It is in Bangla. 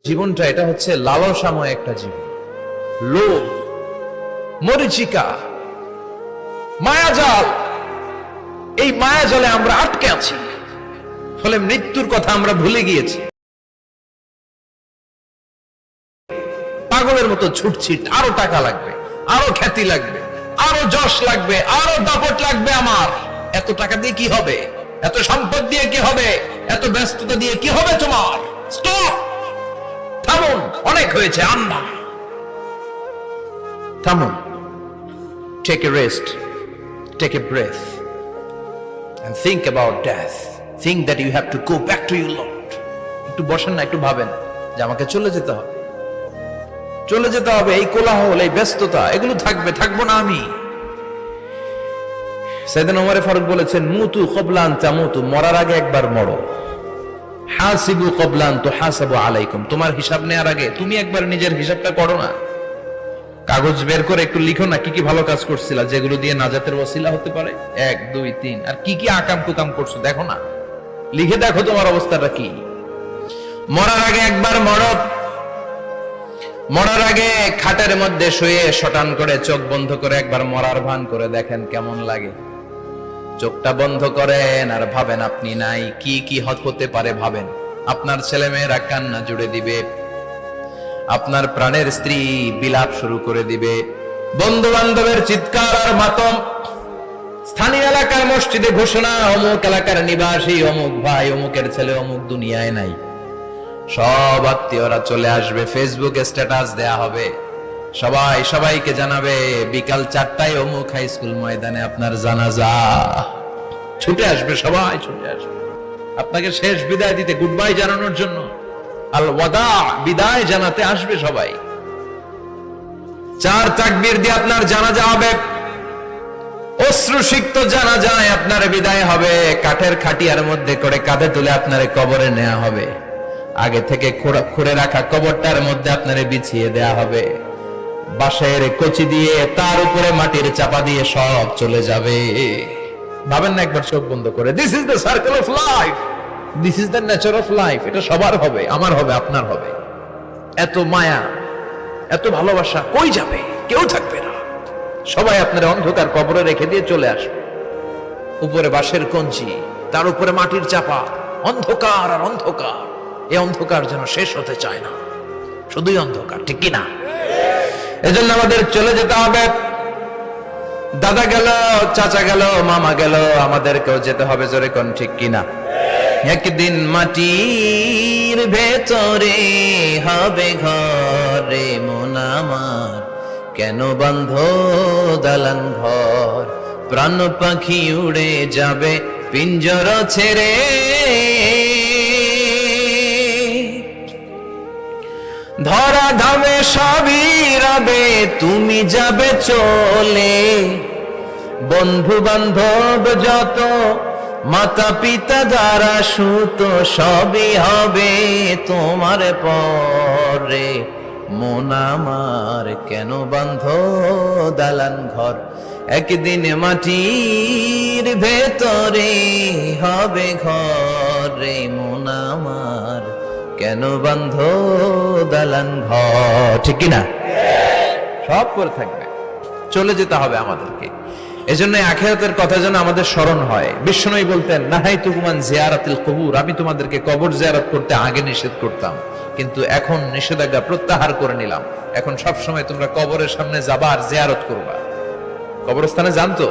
জীবনটা এটা হচ্ছে লালসাময় একটা জীবন, লোভ, মরিচিকা, মায়াজাল। এই মায়াজালে আমরা আটকে আছি, ফলে মৃত্যুর কথা আমরা ভুলে গিয়েছি। পাগলের মতো ছুটছি, আরো টাকা লাগবে, আরো খ্যাতি লাগবে, আরো যশ লাগবে, আরো দাপট লাগবে। আমার এত টাকা দিয়ে কি হবে? এত সম্পদ দিয়ে কি হবে? এত ব্যস্ততা দিয়ে কি হবে তোমার? স্টপ, থামুন, অনেক হয়েছে। আন্না, থামুন, take a rest, take a breath and think about death. Think that you have to go back to your Lord. একটু বসেন না, একটু ভাবেন যে আমাকে চলে যেতে হবে, চলে যেতে হবে। এই কোলাহল, এই ব্যস্ততা, এগুলো থাকবে, থাকবো না আমি। সাইয়েদনা ওমর ফারুক বলেছেন, মুতু ক্বাবলা আন তামুতু, মরার আগে একবার মরো। হাসিবু ক্বাবলা আন তুহাসাবু আলাইকুম, তোমার হিসাব নেওয়ার আগে তুমি একবার নিজের হিসাবটা করো না। কাগজ বের করে একটু লিখো না কি কি ভালো কাজ করছিলা, যেগুলো দিয়ে নাজাতের ওসিলা হতে পারে। 1 2 3, আর কি কি আকাম কুকাম করছো দেখো না, লিখে দেখো তোমার অবস্থাটা কি। মরার আগে একবার মরো। মরার আগে খাটের মধ্যে শুয়ে শটান করে চোখ বন্ধ করে একবার মরার ভান করে দেখেন কেমন লাগে। চোখটা বন্ধ করেন আর ভাবেন আপনি নাই, কি কি হতে পারে ভাবেন। আপনার ছেলে মেয়েরা কান্না জুড়ে দিবে, আপনার প্রাণের স্ত্রী বিলাপ শুরু করে দিবে, বন্ধু বান্ধবের চিৎকার আর মাতম, স্থানীয় এলাকার মসজিদে ঘোষণা, অমুক এলাকার নিবাসী অমুক ভাই অমুকের ছেলে অমুক দুনিয়ায় নাই। সব আত্মীয়রা চলে আসবে, ফেসবুকে স্ট্যাটাস দেয়া হবে, সবাই সবাইকে জানাবে বিকাল 4টায় অমুক হাই স্কুল ময়দানে আপনার জানাজা। ছুটে আসবে, সবাই ছুটে আসবে আপনাকে শেষ বিদায় দিতে, গুড বাই জানানোর জন্য, আল ওয়াদা, বিদায় জানাতে আসবে সবাই। 4 তাকবীর দিয়ে আপনার জানাজা হবে, অশ্রুসিক্ত জানাজায় আপনার বিদায় হবে। কাঠের খাটিয়ার মধ্যে করে কাঁধে তুলে আপনারে কবরে নেওয়া হবে। আগে থেকে খুঁড়ে রাখা কবরটার মধ্যে আপনারে বিছিয়ে দেয়া হবে। বাঁশের কচি দিয়ে তার উপরে মাটির চাপা দিয়ে সব চলে যাবে। ভাবেন না একবার চোখ বন্ধ করে, this is the circle of life, this is the nature of life. এটা সবার হবে, আমার হবে, আপনার হবে। এত মায়া, এত ভালোবাসা কই যাবে? কেউ থাকবে না, সবাই আপনার অন্ধকার কবরে রেখে দিয়ে চলে আসবে। উপরে বাঁশের কঞ্চি, তার উপরে মাটির চাপা, অন্ধকার আর অন্ধকার। এই অন্ধকার যেন শেষ হতে চায় না, শুধুই অন্ধকার, ঠিক কিনা? এজন্য আমাদের চলে যেতে হবে। দাদা গেল, চাচা গেল, মামা গেল, আমাদেরকেও যেতে হবে, জোরে কোন ঠিক কিনা? একদিন মাটির ভেতরে হবে ঘরে মন আমার, কেন বন্ধ দালান ঘর, প্রাণ পাখি উড়ে যাবে পিঞ্জর ছেড়ে, ধরা ধামে সবই রবে তুমি যাবে চলে, বন্ধু বান্ধব যত, মাতা পিতা যারা সুত, সবই হবে তোমার পরে মন আমার, কেন বন্ধ দালান ঘর, একদিন মাটির ভেতরে হবে ঘরে মন আমার, কেন বন্ধ দালান ঘর, ঠিক কিনা? সব করে থাকবে, চলে যেতে হবে আমাদেরকে। এজন্য আখিরাতের কথা যেন আমাদের স্মরণ হয়। বিশ্বনবী বলতেন, নাহাইতুকুমান জিয়ারাতিল কবুর, আমি তোমাদেরকে কবর জিয়ারত করতে আগে নিষেধ করতাম, কিন্তু এখন নিষেধাজ্ঞা প্রত্যাহার করে নিলাম। এখন সব সময় তোমরা কবরের সামনে যাবা আর জিয়ারত করবা। কবরস্থানে জানতো